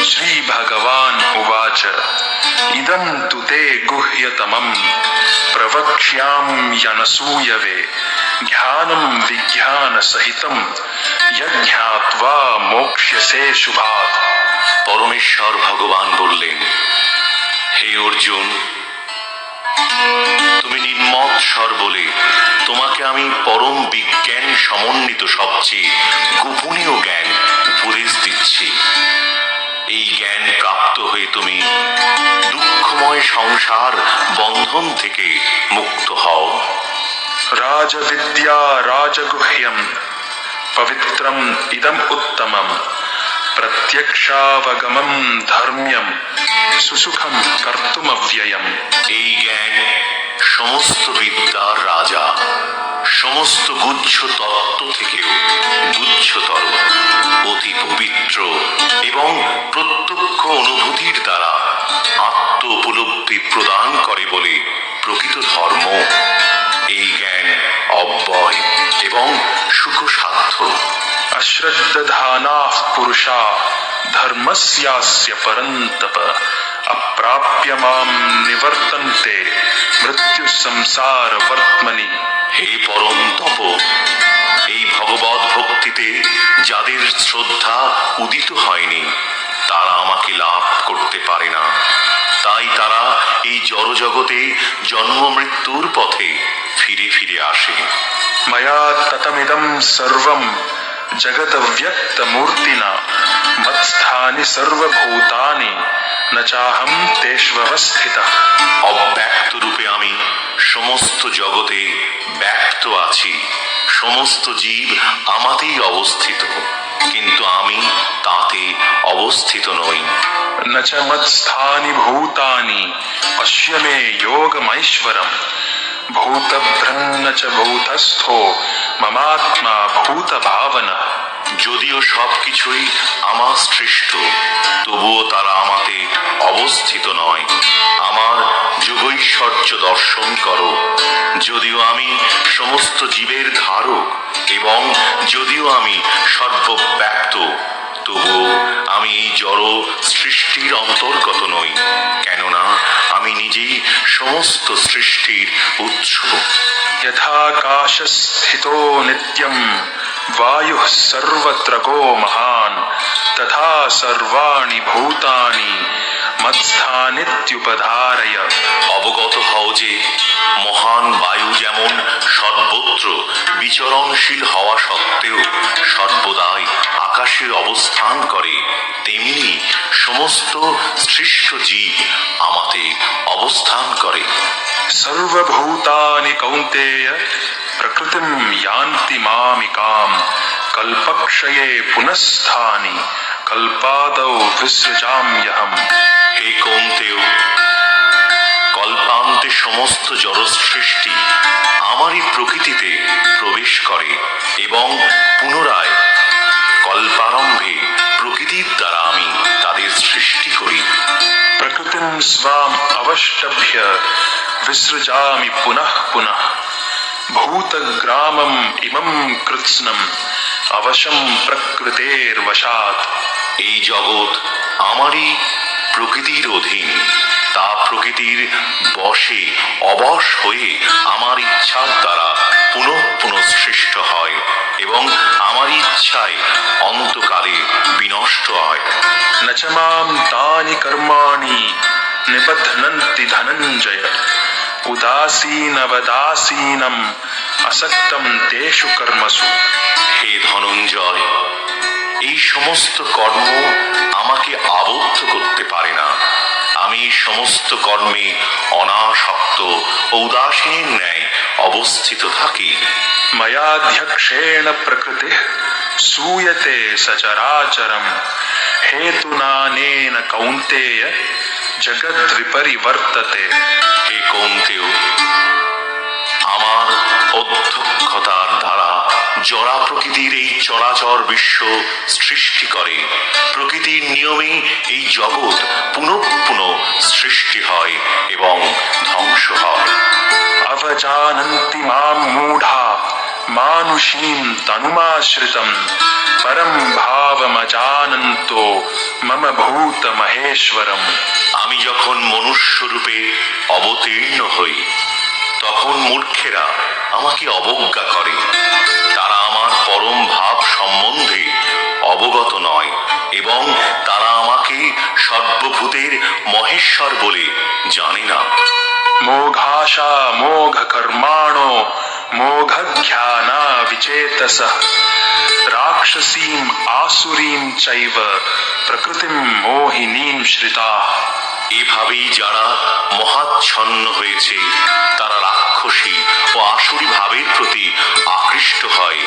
श्रीभगवान् उवाच इदं तु ते गुह्यतमं प्रवक्ष्याम्यनसूयवे ज्ञानं विज्ञानसहितं यज्ञात्वा मोक्ष्यसे शुभात्। পরমেশ্বর ভগবান বললেন, হে অর্জুন, তুমি নির্মত স্বর বলে তোমাকে আমি পরম বিজ্ঞান সমন্বিত সবচেয়ে গোপনীয় জ্ঞান উপদেশ দিচ্ছি। এই জ্ঞান প্রাপ্ত হয়ে তুমি দুঃখময় সংসার বন্ধন থেকে মুক্ত হও। राजविद्या राजगुह्यं पवित्रम इदम उत्तमम प्रत्यक्षावगमं धर्म्यं सुसुखं कर्तुमव्ययम्। এই জ্ঞান সমস্ত বিদ্যার রাজা, সমস্ত গুচ্ছ তত্ত্ব থেকেও গুচ্ছতর, অতি পবিত্র এবং প্রত্যক্ষ অনুভূতির দ্বারা আত্ম উপলব্ধি প্রদান করে বলে প্রকৃত ধর্ম। এই জ্ঞান অব্যয় এবং সুখসাধ্য। अश्रद्धधानाः पुरुषा धर्मस्यास्य परन्तप अप्राप्य मां निवर्तन्ते मृत्यु संसार वर्त्मनि। হে পরম তপ, এই ভগবৎ ভক্তিতে যাদের শ্রদ্ধা উদিত হয়নি তারা আমাকে লাভ করতে পারে না, তাই তারা এই জড়জগতে জন্ম মৃত্যুর পথে ফিরে ফিরে আসে। मया ततमिदं सर्वं जगदव्यक्तमूर्तिना मत्स्थानि सर्वभूतानि न चाहं तेष्वस्थितः। অব্যক্ত রূপে আমি সমস্ত জগতে ব্যক্ত আছি, সমস্ত জীব আমাতেই অবস্থিত, কিন্তু আমি তাতে অবস্থিত নই। न च मत्स्थानि भूतानि पश्य मे योगमैश्वरम् भूतभ्रन्न च भूतस्थो ममात्मा भूतभावना। যদিও সবকিছুই আমার সৃষ্ট, তবুও তারা আমাতে অবস্থিত নয়। আমার যোগৈশ্বর্য দর্শন করো। যদিও আমি সমস্ত জীবের ধারক এবং যদিও আমি সর্বব্যাপ্ত, তবুও আমি এই জড় সৃষ্টির অন্তর্গত নই, কেননা আমি নিজেই সমস্ত সৃষ্টির উৎস। यथाकाशस्थितो नित्यं वायुः सर्वत्र गो महान् तथा सर्वाणि भूतानि मत्स्थानित्युपधारय। অবগত হও যে মহান বায়ু যেমন সর্বত্র বিচরণশীল হওয়া সত্ত্বেও সর্বদাই আকাশে অবস্থান করে, তেমনি সমস্ত সৃষ্ট জীব আমাতে অবস্থান করে। सर्वभूतानि कौन्तेय प्रकृतिं यान्ति मामिकाम् कल्पक्षये पुनस्स्थानि कल्पादौ विसृजाम्यहम्। হে কৌন্তেয়, কল্পান্তে সমস্ত জড় সৃষ্টি আমারই প্রকৃতিতে প্রবেশ করে এবং পুনরায় কল্পারম্ভে প্রকৃতির দ্বারা আমি তাদের সৃষ্টি করি। प्रकृतिं स्वाम् अवष्टभ्य विसृजामि पुनः पुनः भूतग्रामम् इमं कृत्स्नम् अवशं प्रकृतेर्वशात्। এই জগৎ আমারই প্রকৃতির অধীন, তা প্রকৃতির বশে অবশ হয়ে আমার ইচ্ছার দ্বারা পুনঃ পুনঃ সৃষ্ট হয় এবং আমার ইচ্ছায় অন্তকালে বিনষ্ট হয়। न च मां तानि कर्माणि निबध्नन्ति धनञ्जय उदासीनवदासीनम् असक्तं तेषु कर्मसु। হে ধনঞ্জয়, এই সমস্ত কর্ম আমাকে আবদ্ধ করতে পারে না। আমি সমস্ত কর্মে অনাসক্ত ও উদাসীনের ন্যায় অবস্থিত থাকি। मयाध्यक्षेण प्रकृतिः सूयते सचराचरम् हेतुनानेन कौन्तेय जगद्विपरिवर्तते। হে কৌন্তেয়, আমার অধ্যক্ষতার দ্বারা জড়া প্রকৃতির এই চরাচর বিশ্ব সৃষ্টি করে। প্রকৃতির নিয়মে এই জগৎ পুনঃ পুনঃ সৃষ্টি হয় এবং ধ্বংস হয়। अवजानन्ति मां मूढा मानुषीं तनुमाश्रितं परम भावमजानन्तो मम भूत महेश्वरम। আমি যখন মনুষ্য রূপে অবতীর্ণ হই তখন মূর্খেরা আমাকে অবজ্ঞা করে। তারা আমার পরম ভাব সম্বন্ধে অবগত নয় এবং তারা আমাকে সর্বভূতের মহেশ্বর বলে জানে না। मोघाशा मोघ कर्माणो मोघ ध्याना विचेतसः राक्षसीम आसुरीम चैव प्रकृतिम मोहिनीम श्रिताः। এভাবেই যারা মহাচ্ছন্ন হয়েছে তারা রাক্ষসী ও আসুরি ভাবের প্রতি আকৃষ্ট হয়।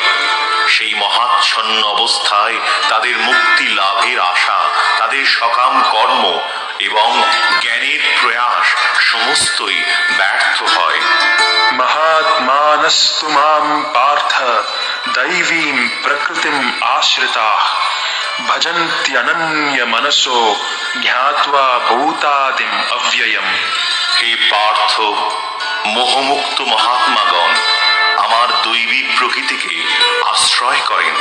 সেই মহাচ্ছন্ন অবস্থায় তাদের মুক্তি লাভের আশা, তাদের সকাম কর্ম এবং জ্ঞানের প্রয়াস সমস্তই ব্যর্থ হয়। महात्मानस्तु मां पार्थ दैवीं प्रकृतिम आश्रिताः भजन्त्यनन्य मनसो ज्ञात्वा भूतादिम अव्ययम्। হে পার্থ, মোহমুক্ত মহাত্মাগণ আমার দৈবী প্রকৃতিকে আশ্রয় করেন।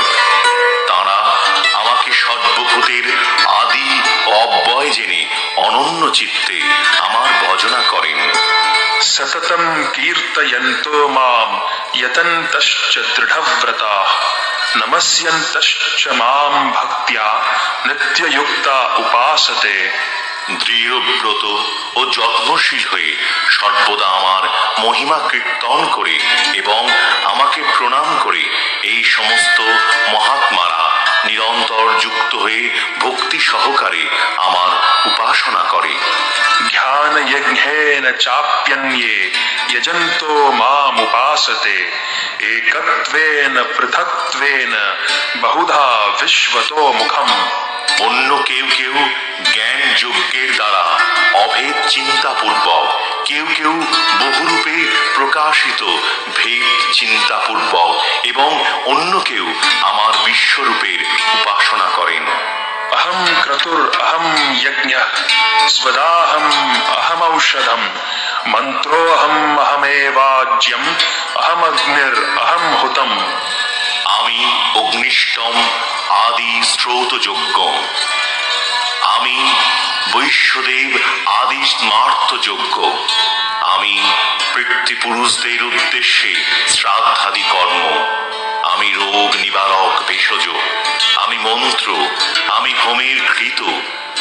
তাঁরা আমাকে সর্বভূতের আদি ও অব্যয় জেনে অনন্য চিত্তে আমার ভজনা করেন। सततं कीर्तयन्तो मां यतन्तश्च दृढव्रताः नमस्यन्तश्च मां भक्त्या नित्ययुक्ता उपासते। দৃঢ়ব্রত ও যত্নশীল হয়ে সর্বদা আমার মহিমা কীর্তন করে এবং আমাকে প্রণাম করে এই সমস্ত মহাত্মারা নিরন্তর যুক্ত হয়ে ভক্তি সহকারে আমার উপাসনা করে। ध्यान यज्ञेन चाप्यन्ये यजन्तो माम् उपासते एकत्वेन पृथक्त्वेन बहुधा विश्वतो मुखम्। অন্য কেউ কেউ জ্ঞান যজ্ঞের দ্বারা অভেদ চিন্তাপূর্বক, কেউ কেউ বহুরূপে প্রকাশিত ভেদ চিন্তাপূর্বক এবং অন্য কেউ আমার বিশ্বরূপের উপাসনা করেন। अहं क्रतुर अहं यज्ञः स्वदाहम् अहमौषधम् मन्त्रोऽहम् अहमेवाज्यम् अहमग्निर् अहं हुतम्। আমি অগ্নিষ্টম আদি স্রোতযজ্ঞ, আমি বৈশ্যদেব আদি স্মার্তযজ্ঞ, আমি পিতৃপুরুষদের উদ্দেশ্যে শ্রাদ্ধাদি কর্ম, আমি রোগ নিবারক ভেষজ, আমি মন্ত্র, আমি হোমের কৃত,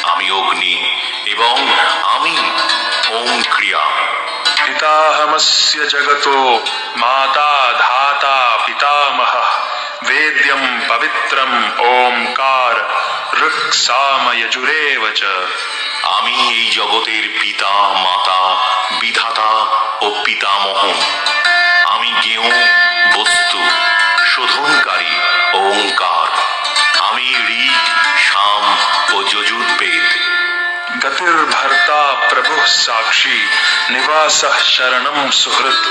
আমি অগ্নি এবং আমি ওম ক্রিয়া। पिताहमस्य जगतो माता धाता पितामहः वेद्यं पवित्रम् ओंकार ऋक् साम यजुरेव च। আমি এই জগতের পিতা মাতা বিধাতা ও পিতামহ, আমি জ্ঞেয় বস্তু শোধনকারী ওঙ্কার, আমি ঋক সাম ও যজুর্বেদ। गतिर्भर्ता प्रभुः साक्षी निवासः शरणं सुहृत्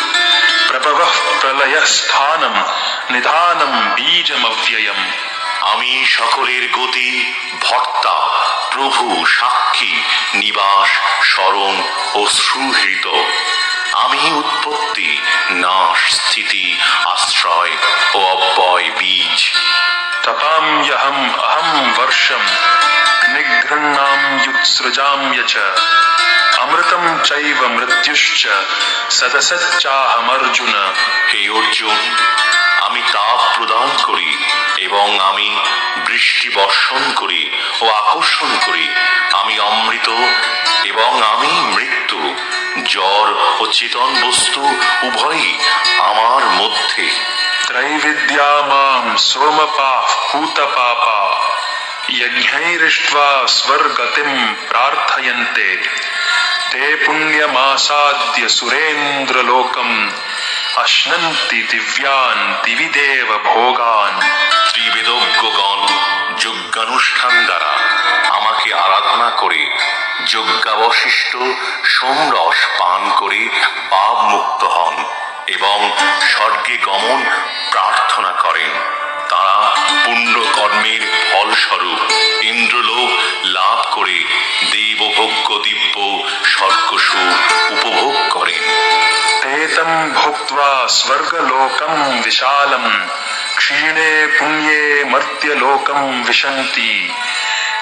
प्रभवः प्रलयस्थानं निधानं बीजमव्ययम्। আমি সকলের গতি ভর্তা, প্রভু সাক্ষী, নিবাস শরণ ও সুহৃত। আমি উৎপত্তি নাশ স্থিতি আশ্রয় ও অব্যয় বীজ। तपाम्यहम् अहं वर्षं निगृह्णाम्युत्सृजाम्य च अमृतं चैव मृत्युश्च सदसच्चाहमर्जुन। হে অর্জুন, আমি তাপ প্রদান করি এবং আমি বৃষ্টি বর্ষণ করি ও আকর্ষণ করি, আমি অমৃত এবং আমি মৃত্যু, জড় ও চেতন বস্তু উভয়ই আমার মধ্যে। त्रैविद्या मां सोमपाः पूतपापा यज्ञैरिष्ट्वा स्वर्गतिं प्रार्थयन्ते ते पुण्यमासाद्य सुरेन्द्रलोकम् अश्नन्ति दिव्यान् दिवि देव भोगान्। ত্রিবেদজ্ঞগণ যজ্ঞানুষ্ঠান দ্বারা আমাকে আরাধনা করে যজ্ঞাবশিষ্ট সোমরস পান করে পাপ মুক্ত হন এবং স্বর্গে গমন প্রার্থনা করেন। তারা পুণ্য কর্মের ফলস্বরূপ ইন্দ্রলোক লাভ করে দেবভোগ্য দিব্য স্বর্গসুখ উপভোগ করেন। ते तं भुक्त्वा स्वर्गलोकं विशालं क्षीणे पुण्ये मर्त्यलोकं विशन्ति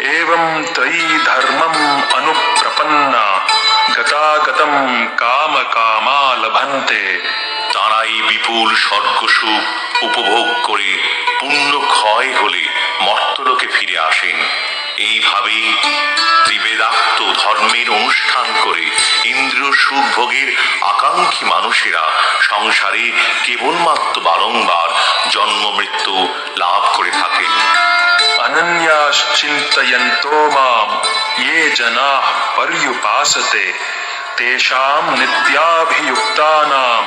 एवं त्वयि धर्मम् अनुप्रपन्ना गतागतं कामकामा लभन्ते। তারাই বিপুল স্বর্গসুখ উপভোগ করে পুণ্য ক্ষয় হলে মর্তলোকে ফিরে আসেন। এইভাবেই ত্রিবেদাক্ত ধর্মের অনুষ্ঠান করে ইন্দ্রিয় সুখ ভোগের আকাঙ্ক্ষী মানুষেরা সংসারে কেবলমাত্র বারংবার জন্ম মৃত্যু লাভ করে থাকেন। अनन्याश्चिन्तयन्तो मां ये जनाः पर्युपासते तेषां नित्याभियुक्तानां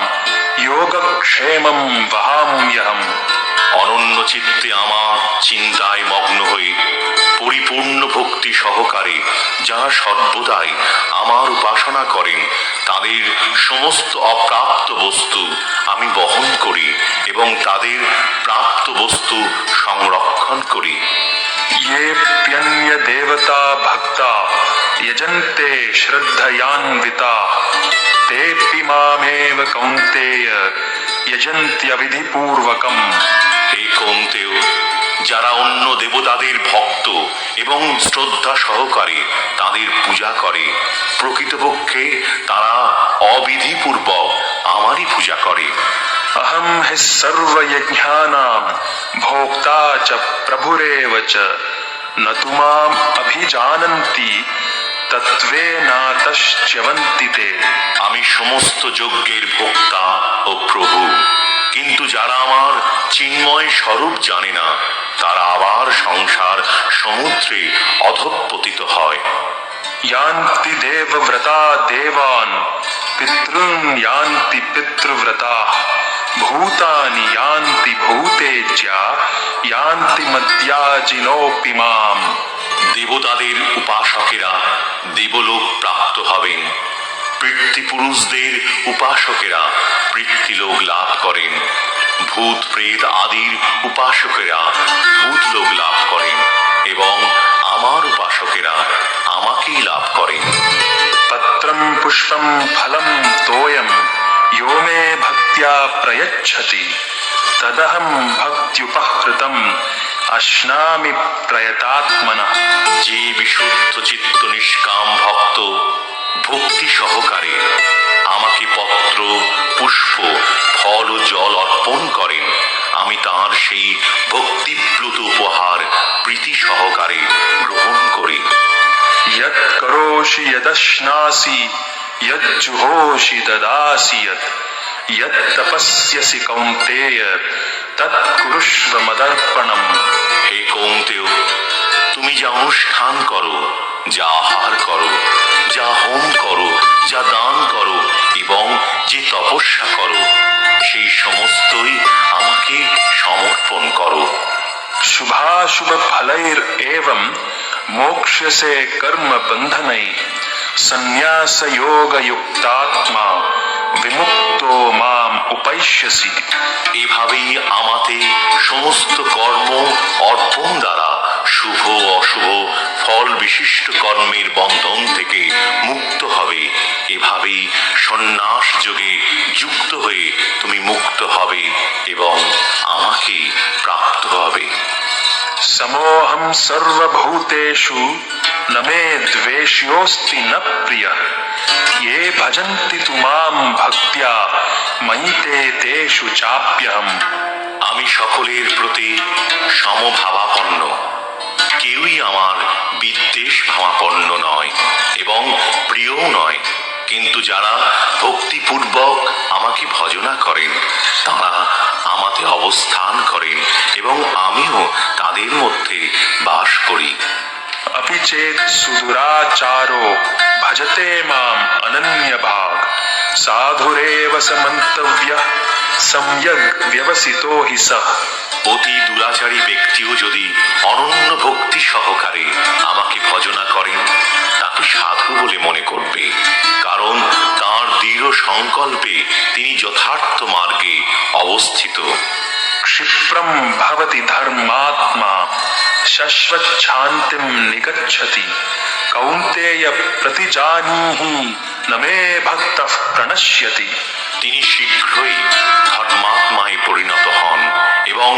योगक्षेमं वहाम्यहम्। অনন্য চিত্তে আমার চিন্তায় মগ্ন হয়ে পরিপূর্ণ ভক্তি সহকারে যারা সর্বদাই আমার উপাসনা করেন তাদের সমস্ত অপ্রাপ্ত বস্তু আমি বহন করি এবং তাদের প্রাপ্ত বস্তু সংরক্ষণ করি। येऽप्यन्य देवता भक्ता यजन्ते श्रद्धयान्विता तेऽपि मामेव कौन्तेय यजन्त्यविधिपूर्वकम्। হে কৌন্তেয়, যারা অন্য দেবতাদের ভক্ত এবং শ্রদ্ধা সহকারে তাদের পূজা করে প্রকৃতপক্ষে তারা অবিধিপূর্বক আমারই পূজা করে। अहं हि सर्वयज्ञानां भोक्ता च प्रभुरेव च न तु माम् अभिजानन्ति तत्त्वेनातश्च्यवन्ति ते। আমি সমস্ত যজ্ঞের ভোক্তা ও প্রভু, কিন্তু যারা আমার চিন্ময় স্বরূপ জানে না তারা আবার সংসার সমুদ্রে অধঃপতিত হয়। यान्ति देवव्रता देवान् पितॄन् यान्ति पितृव्रताः भूतानि यान्ति भूतेज्या यान्ति मद्याजिनोऽपि माम्। দেবতাদের উপাসকেরা দেবলোক প্রাপ্ত হবেন, পিতৃপুরুষদের উপাসকেরা পিতৃলোক লাভ করেন, ভূত প্রেত আদির উপাসকেরা ভূতলোক লাভ করেন এবং আমার উপাসকেরা আমাকেই লাভ করেন। पत्रं पुष्पं फलं तोयं यो मे भक्त्या प्रयच्छति तदहं भक्त्युपहृतम् अश्नामि प्रयतात्मनः। যে বিশুদ্ধ চিত্ত নিষ্কাম ভক্ত ভক্তি সহকারে আমাকে পত্র পুষ্প ফল ও জল অর্পণ করেন আমি তাঁর সেই ভক্তিপ্লুত উপহার প্রীতি সহকারে গ্রহণ করি। यत् करोषि यदश्नासि यज्जुहोषि ददासि यत् तपस्यसि कौन्तेय तत् कुरुष्व मदर्पणम्। হে কৌন্তেয়, তুমি যা অনুষ্ঠান করো, যা আহার করো, যা হোম করো, যা দান করো এবং যে তপস্যা করো সেই সমস্তই আমাকে সমর্পণ করো। शुभाशुभ फलैरेवं मोक्ष्यसे कर्म बन्धनैः संन्यास योग युक्तात्मा विमुक्तो माम उपैष्यसि। এভাবেই আমাতে সমস্ত কর্ম অর্পণ দ্বারা শুভ অশুভ ফল বিশিষ্ট কর্মের বন্ধন থেকে মুক্ত হবে। এভাবেই সন্ন্যাস যোগে যুক্ত হয়ে তুমি মুক্ত হবে এবং আমাকে প্রাপ্ত হবে। समोऽहं सर्वभूतेषु न मे द्वेष्योऽस्ति न प्रियः ये भजन्ति तु मां भक्त्या मयि ते तेषु चाप्यहम्। আমি সকলের প্রতি সমভাবাপন্ন, কেউই আমার বিদ্বেষ ভাবাপন্ন নয় এবং প্রিয়ও নয়, কিন্তু যারা ভক্তিপূর্বক আমাকে ভজনা করেন তারা আমাতে অবস্থান করেন এবং আমিও তাদের মধ্যে বাস করি। अपि चेत् सुदुराचारो भजते माम् अनन्यभाग साधुरेव स मन्तव्यः सम्यग् व्यवसितो हि सः। অতি দুরাচারী ব্যক্তিও যদি অনন্য ভক্তি সহকারে আমাকে ভজনা করেন তাকে সাধু বলে মনে করবে, কারণ তার দৃঢ় সংকল্পে তিনি যথার্থ মার্গে অবস্থিত। क्षिप्रं भवति धर्मात्मा शश्वच्छान्तिं निगच्छति कौन्तेय प्रतिजानीहि न मे भक्तः प्रणश्यति। তিনি শীঘ্রই ধর্মাত্মায় পরিণত হন এবং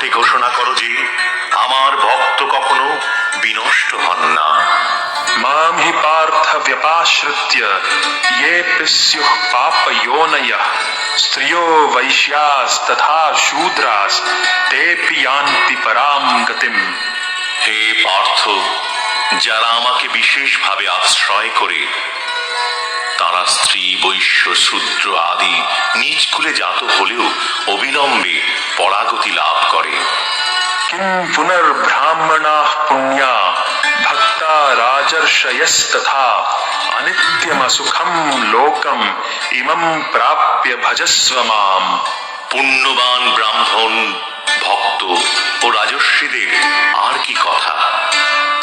কণ্ঠে ঘোষণা করো যে আমার ভক্ত কখনো বিনষ্ট হন না। मां हि पार्थ व्यपाश्रित्य ये स्युः पापयोनयः स्त्रियो वैश्यास्तथा शूद्रास् तेऽपि यान्ति परां गतिम्। হে পার্থ, যারা আমাকে বিশেষভাবে আশ্রয় করে তারা স্ত্রী বৈশ্য শূদ্র আদি নিজ কুলে জাত হলেও অবিলম্বে পরাগতি লাভ করে। किं पुनर्ब्राह्मणाः पुण्या भक्ता राजर्षयस्तथा अनित्यमसुखं लोकम् इमं प्राप्य भजस्व माम्। পুণ্যবান ব্রাহ্মণ ভক্ত ও রাজর্ষিদের আর কি কথা,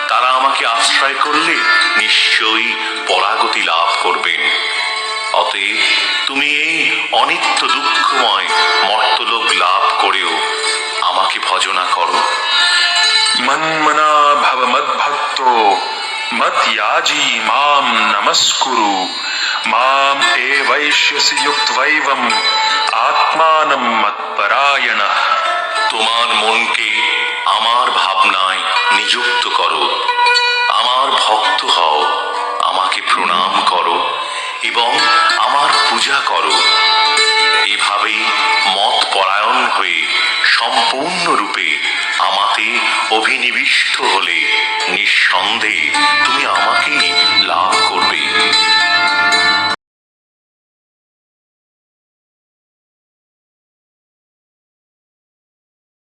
তারা আমাকে আশ্রয় করলে নিশ্চয়ই পরাগতি লাভ করবেন। অতএব তুমি এই অনিত্য দুঃখময় মর্তলোক লাভ করেও আমাকে ভজনা করো। मन्मना भव मद्भक्तो मद्याजी मां नमस्कुरु माम् एवैष्यसि युक्त्वैवम् आत्मानं मत्परायणः। তোমার মনকে আমার ভাবনায় নিযুক্ত করো, আমার ভক্ত হও, আমাকে প্রণাম করো এবং আমার পূজা করো। এভাবেই মত পরায়ণ হয়ে সম্পূর্ণরূপে আমাতে অভিনিবিষ্ট হলে নিঃসন্দেহে তুমি